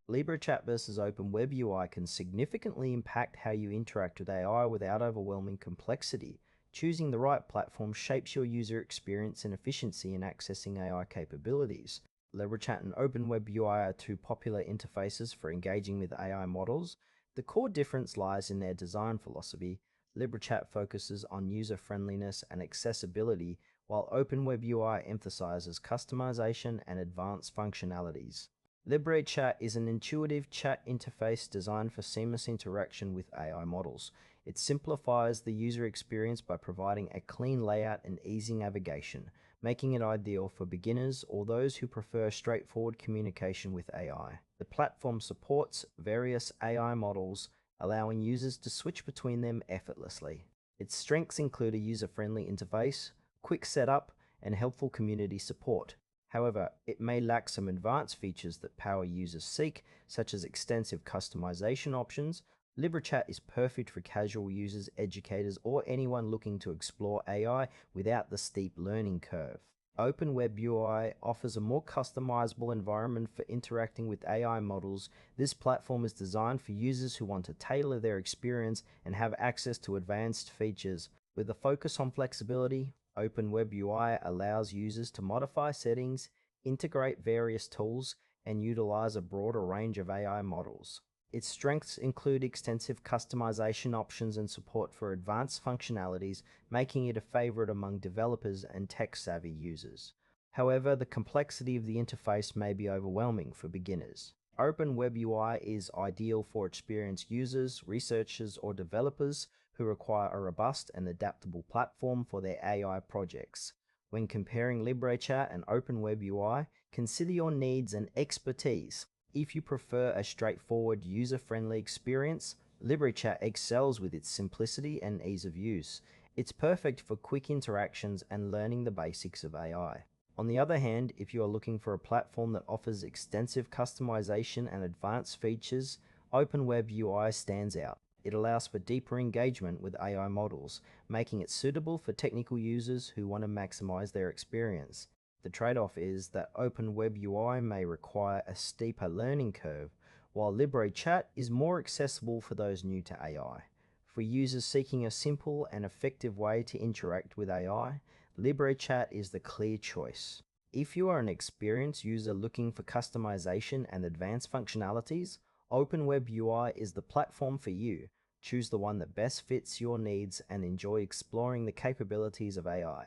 LibreChat versus Open WebUI can significantly impact how you interact with AI without overwhelming complexity. Choosing the right platform shapes your user experience and efficiency in accessing AI capabilities. LibreChat and Open WebUI are two popular interfaces for engaging with AI models. The core difference lies in their design philosophy. LibreChat focuses on user-friendliness and accessibility, while Open WebUI emphasizes customization and advanced functionalities. LibreChat is an intuitive chat interface designed for seamless interaction with AI models. It simplifies the user experience by providing a clean layout and easy navigation, making it ideal for beginners or those who prefer straightforward communication with AI. The platform supports various AI models, allowing users to switch between them effortlessly. Its strengths include a user-friendly interface, quick setup, and helpful community support. However, it may lack some advanced features that power users seek, such as extensive customization options. LibreChat is perfect for casual users, educators, or anyone looking to explore AI without the steep learning curve. Open WebUI offers a more customizable environment for interacting with AI models. This platform is designed for users who want to tailor their experience and have access to advanced features. With a focus on flexibility, Open WebUI allows users to modify settings, integrate various tools, and utilize a broader range of AI models. Its strengths include extensive customization options and support for advanced functionalities, making it a favorite among developers and tech-savvy users. However, the complexity of the interface may be overwhelming for beginners. Open WebUI is ideal for experienced users, researchers, or developers who require a robust and adaptable platform for their AI projects. When comparing LibreChat and Open WebUI, consider your needs and expertise. If you prefer a straightforward, user-friendly experience, LibreChat excels with its simplicity and ease of use. It's perfect for quick interactions and learning the basics of AI. On the other hand, if you are looking for a platform that offers extensive customization and advanced features, Open WebUI stands out. It allows for deeper engagement with AI models, making it suitable for technical users who want to maximize their experience. The trade-off is that Open WebUI may require a steeper learning curve, while LibreChat is more accessible for those new to AI. For users seeking a simple and effective way to interact with AI, LibreChat is the clear choice. If you are an experienced user looking for customization and advanced functionalities, Open WebUI is the platform for you. Choose the one that best fits your needs and enjoy exploring the capabilities of AI.